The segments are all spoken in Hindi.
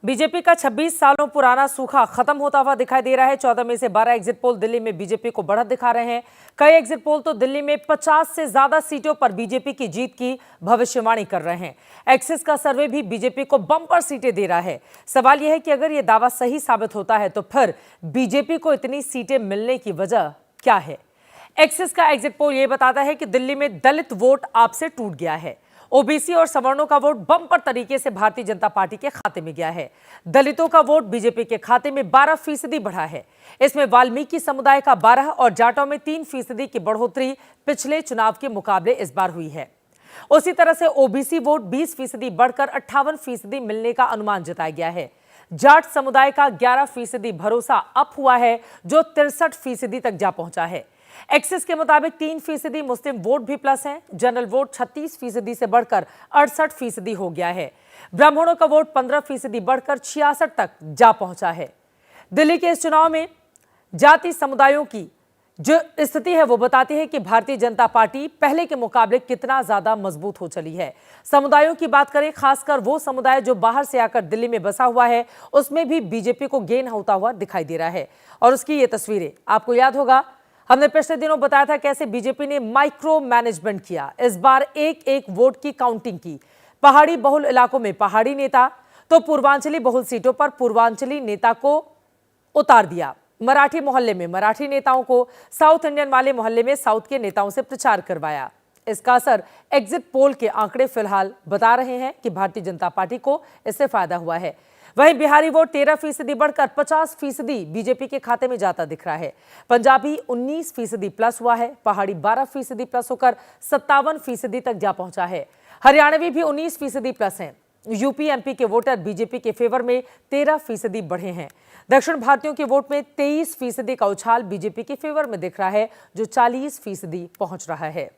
बीजेपी का 26 सालों पुराना सूखा खत्म होता हुआ दिखाई दे रहा है। 14 में से 12 एग्जिट पोल दिल्ली में बीजेपी को बढ़त दिखा रहे हैं। कई एग्जिट पोल तो दिल्ली में 50 से ज्यादा सीटों पर बीजेपी की जीत की भविष्यवाणी कर रहे हैं। एक्सिस का सर्वे भी बीजेपी को बम्पर सीटें दे रहा है। सवाल यह है कि अगर यह दावा सही साबित होता है तो फिर बीजेपी को इतनी सीटें मिलने की वजह क्या है। एक्सिस का एग्जिट पोल यह बताता है कि दिल्ली में दलित वोट आपसे टूट गया है। ओबीसी और सवर्णों का वोट बम्पर तरीके से भारतीय जनता पार्टी के खाते में गया है। दलितों का वोट बीजेपी के खाते में 12% बढ़ा है। इसमें वाल्मीकि समुदाय का 12 और जाटों में 3% की बढ़ोतरी पिछले चुनाव के मुकाबले इस बार हुई है। उसी तरह से ओबीसी वोट 20% बढ़कर 58% मिलने का अनुमान जताया गया है। जाट समुदाय का 11% भरोसा अप हुआ है, जो 63% तक जा पहुंचा है। एक्सिस के मुताबिक 3% मुस्लिम वोट भी प्लस है। जनरल वोट 36% से बढ़कर 68% हो गया है। ब्राह्मणों का वोट 15% बढ़कर 66 तक जा पहुंचा है। दिल्ली के इस चुनाव में जाति समुदायों की जो स्थिति है वो बताती है कि भारतीय जनता पार्टी पहले के मुकाबले कितना ज्यादा मजबूत हो चली है। समुदायों की बात करें, खासकर वो समुदाय जो बाहर से आकर दिल्ली में बसा हुआ है, उसमें भी बीजेपी को गेन होता हुआ दिखाई दे रहा है। और उसकी ये तस्वीरें आपको याद होगा, हमने पिछले दिनों बताया था कैसे बीजेपी ने माइक्रो मैनेजमेंट किया। इस बार एक एक वोट की काउंटिंग की। पहाड़ी बहुल इलाकों में पहाड़ी नेता तो पूर्वांचली बहुल सीटों पर पूर्वांचली नेता को उतार दिया। मराठी मोहल्ले में मराठी नेताओं को, साउथ इंडियन वाले मोहल्ले में साउथ के नेताओं से प्रचार करवाया। इसका असर एग्जिट पोल के आंकड़े फिलहाल बता रहे हैं कि भारतीय जनता पार्टी को इससे फायदा हुआ है। वहीं बिहारी वोट 13% बढ़कर 50% बीजेपी के खाते में जाता दिख रहा है। पंजाबी 19% प्लस हुआ है। पहाड़ी 12% प्लस होकर 57% तक जा पहुंचा है। हरियाणवी भी 19% प्लस हैं। यूपी एमपी के वोटर बीजेपी के फेवर में 13% बढ़े हैं। दक्षिण भारतीयों के वोट में 23% का उछाल बीजेपी के फेवर में दिख रहा है, जो 40% पहुंच रहा है।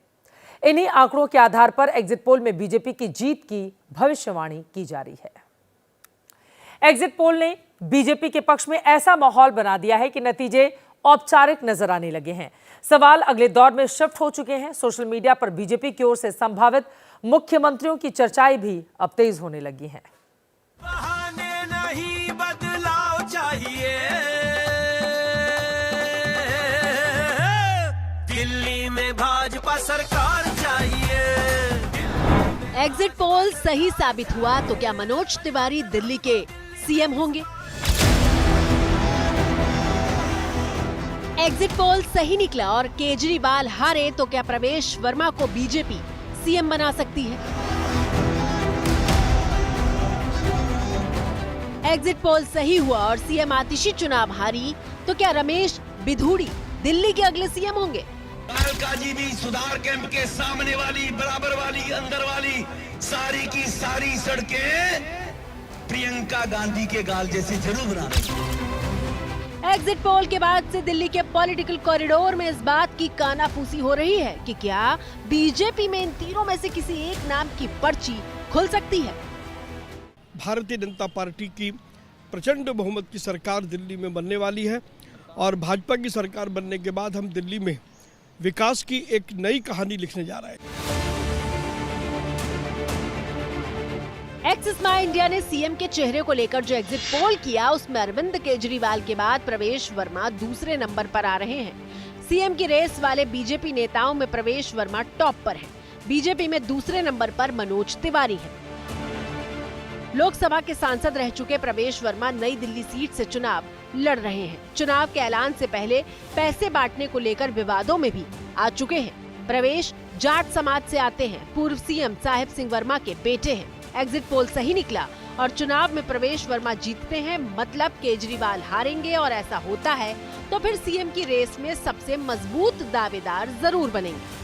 इन्हीं आंकड़ों के आधार पर एग्जिट पोल में बीजेपी की जीत की भविष्यवाणी की जा रही है। एग्जिट पोल ने बीजेपी के पक्ष में ऐसा माहौल बना दिया है कि नतीजे औपचारिक नजर आने लगे हैं। सवाल अगले दौर में शिफ्ट हो चुके हैं। सोशल मीडिया पर बीजेपी की ओर से संभावित मुख्यमंत्रियों की चर्चाएं भी अब तेज होने लगी हैं। बहाने नहीं, बदलाव चाहिए। दिल्ली में भाजपा सरकार चाहिए। एग्जिट पोल सही साबित हुआ तो क्या मनोज तिवारी दिल्ली के सीएम होंगे? एग्जिट पोल सही निकला और केजरीवाल हारे तो क्या प्रवेश वर्मा को बीजेपी सीएम बना सकती है? एग्जिट पोल सही हुआ और सीएम आतिशी चुनाव हारी तो क्या रमेश बिधूड़ी दिल्ली के अगले सीएम होंगे? कालकाजी भी सुधार कैंप के सामने वाली, बराबर वाली, अंदर वाली सारी की सारी सड़कें प्रियंका गांधी के गाल जैसी जरूर बना रही। एग्जिट पोल के बाद से दिल्ली के पॉलिटिकल कॉरिडोर में इस बात की कानाफूसी हो रही है कि क्या बीजेपी में इन तीनों में से किसी एक नाम की पर्ची खुल सकती है। भारतीय जनता पार्टी की प्रचंड बहुमत की सरकार दिल्ली में बनने वाली है और भाजपा की सरकार बनने के बाद हम दिल्ली में विकास की एक नई कहानी लिखने जा रहे हैं। एक्सिस माई इंडिया ने सीएम के चेहरे को लेकर जो एग्जिट पोल किया, उसमें अरविंद केजरीवाल के बाद प्रवेश वर्मा दूसरे नंबर पर आ रहे हैं। सीएम की रेस वाले बीजेपी नेताओं में प्रवेश वर्मा टॉप पर है। बीजेपी में दूसरे नंबर पर मनोज तिवारी है। लोकसभा के सांसद रह चुके प्रवेश वर्मा नई दिल्ली सीट से चुनाव लड़ रहे हैं। चुनाव के ऐलान से पहले पैसे बांटने को लेकर विवादों में भी आ चुके हैं। प्रवेश जाट समाज से आते हैं। पूर्व सीएम साहिब सिंह वर्मा के बेटे हैं। एग्जिट पोल सही निकला और चुनाव में प्रवेश वर्मा जीतते हैं, मतलब केजरीवाल हारेंगे और ऐसा होता है तो फिर सीएम की रेस में सबसे मजबूत दावेदार जरूर बनेंगे।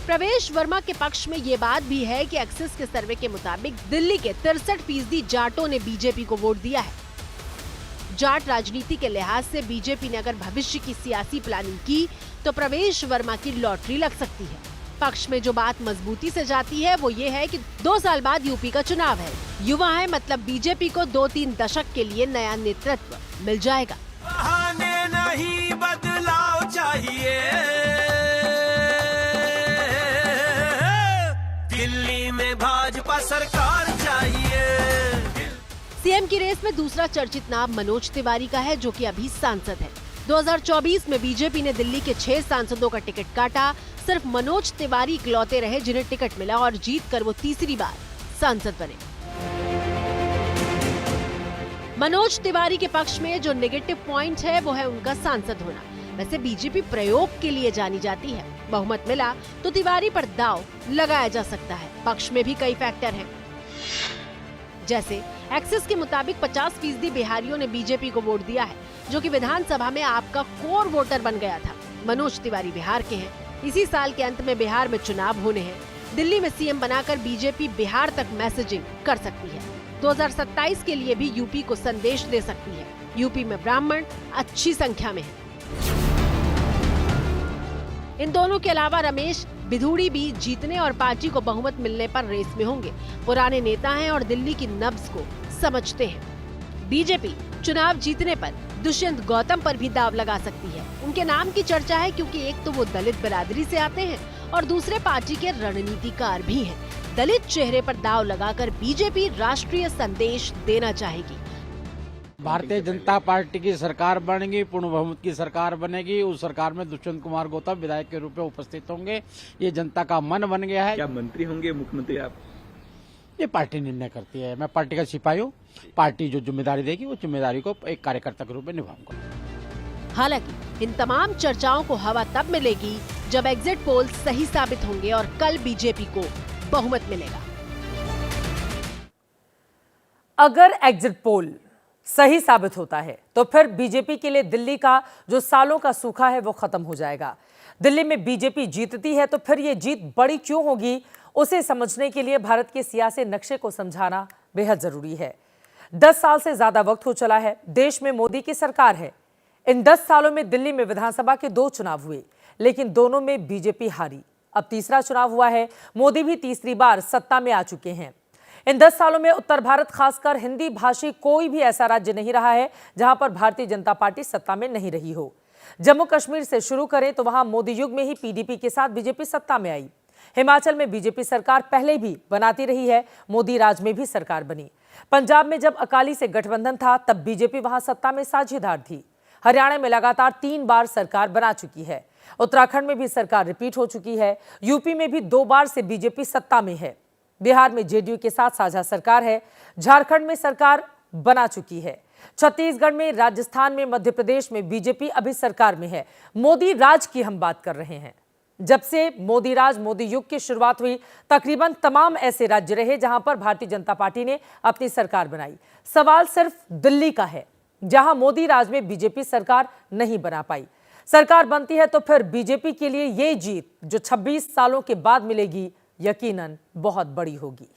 प्रवेश वर्मा के पक्ष में ये बात भी है कि एक्सिस के सर्वे के मुताबिक दिल्ली के 63% जाटों ने बीजेपी को वोट दिया है। जाट राजनीति के लिहाज से बीजेपी ने अगर भविष्य की सियासी प्लानिंग की तो प्रवेश वर्मा की लॉटरी लग सकती है। पक्ष में जो बात मजबूती से जाती है वो ये है कि 2 साल बाद यूपी का चुनाव है। युवा है, मतलब बीजेपी को 2-3 दशक के लिए नया नेतृत्व मिल जाएगा। बहाने नहीं, बदलाव चाहिए। दिल्ली में भाजपा सरकार चाहिए। सीएम की रेस में दूसरा चर्चित नाम मनोज तिवारी का है, जो कि अभी सांसद है। 2024 में बीजेपी ने दिल्ली के 6 सांसदों का टिकट काटा। सिर्फ मनोज तिवारी इकलौते रहे जिन्हें टिकट मिला और जीतकर वो तीसरी बार सांसद बने। मनोज तिवारी के पक्ष में जो नेगेटिव पॉइंट है वो है उनका सांसद होना। वैसे बीजेपी प्रयोग के लिए जानी जाती है। बहुमत मिला तो तिवारी पर दांव लगाया जा सकता है। पक्ष में भी कई फैक्टर हैं, जैसे एक्सिस के मुताबिक 50% बिहारियों ने बीजेपी को वोट दिया है, जो कि विधानसभा में आपका कोर वोटर बन गया था। मनोज तिवारी बिहार के हैं। इसी साल के अंत में बिहार में चुनाव होने हैं। दिल्ली में सीएम बनाकर बीजेपी बिहार तक मैसेजिंग कर सकती है। 2027 के लिए भी यूपी को संदेश दे सकती है। यूपी में ब्राह्मण अच्छी संख्या में है। इन दोनों के अलावा रमेश बिधूड़ी भी जीतने और पार्टी को बहुमत मिलने पर रेस में होंगे। पुराने नेता हैं और दिल्ली की नब्ज को समझते हैं। बीजेपी चुनाव जीतने पर दुष्यंत गौतम पर भी दांव लगा सकती है। उनके नाम की चर्चा है क्योंकि एक तो वो दलित बिरादरी से आते हैं और दूसरे पार्टी के रणनीतिकार भी हैं। दलित चेहरे पर दांव लगाकर बीजेपी राष्ट्रीय संदेश देना चाहेगी। भारतीय जनता पार्टी की सरकार बनेगी, पूर्ण बहुमत की सरकार बनेगी। उस सरकार में दुष्यंत कुमार गौतम विधायक के रूप में उपस्थित होंगे। ये जनता का मन बन गया है। क्या मंत्री होंगे मुख्यमंत्री आप? ये पार्टी निर्णय करती है। मैं पार्टी का सिपाही हूँ। पार्टी जो जिम्मेदारी देगी वो जिम्मेदारी को एक कार्यकर्ता के रूप में निभाऊंगा। हालांकि इन तमाम चर्चाओं को हवा तब मिलेगी जब एग्जिट पोल सही साबित होंगे और कल बीजेपी को बहुमत मिलेगा। अगर एग्जिट पोल सही साबित होता है तो फिर बीजेपी के लिए दिल्ली का जो सालों का सूखा है वो खत्म हो जाएगा। दिल्ली में बीजेपी जीतती है तो फिर ये जीत बड़ी क्यों होगी, उसे समझने के लिए भारत के सियासी नक्शे को समझाना बेहद जरूरी है। 10 साल से ज्यादा वक्त हो चला है। देश में मोदी की सरकार है। इन 10 सालों में दिल्ली में विधानसभा के 2 चुनाव हुए, लेकिन दोनों में बीजेपी हारी। अब तीसरा चुनाव हुआ है। मोदी भी तीसरी बार सत्ता में आ चुके हैं। इन 10 सालों में उत्तर भारत, खासकर हिंदी भाषी कोई भी ऐसा राज्य नहीं रहा है जहां पर भारतीय जनता पार्टी सत्ता में नहीं रही हो। जम्मू कश्मीर से शुरू करें तो वहां मोदी युग में ही पीडीपी के साथ बीजेपी सत्ता में आई। हिमाचल में बीजेपी सरकार पहले भी बनाती रही है। मोदी राज में भी सरकार बनी। पंजाब में जब अकाली से गठबंधन था तब बीजेपी वहां सत्ता में साझेदार थी। हरियाणा में लगातार 3 बार सरकार बना चुकी है। उत्तराखंड में भी सरकार रिपीट हो चुकी है। यूपी में भी 2 बार से बीजेपी सत्ता में है। बिहार में जेडीयू के साथ साझा सरकार है। झारखंड में सरकार बना चुकी है। छत्तीसगढ़ में, राजस्थान में, मध्य प्रदेश में बीजेपी अभी सरकार में है। मोदी राज की हम बात कर रहे हैं। जब से मोदी राज, मोदी युग की शुरुआत हुई, तकरीबन तमाम ऐसे राज्य रहे जहां पर भारतीय जनता पार्टी ने अपनी सरकार बनाई। सवाल सिर्फ दिल्ली का है, जहां मोदी राज में बीजेपी सरकार नहीं बना पाई। सरकार बनती है तो फिर बीजेपी के लिए ये जीत जो 26 सालों के बाद मिलेगी, यकीनन बहुत बड़ी होगी।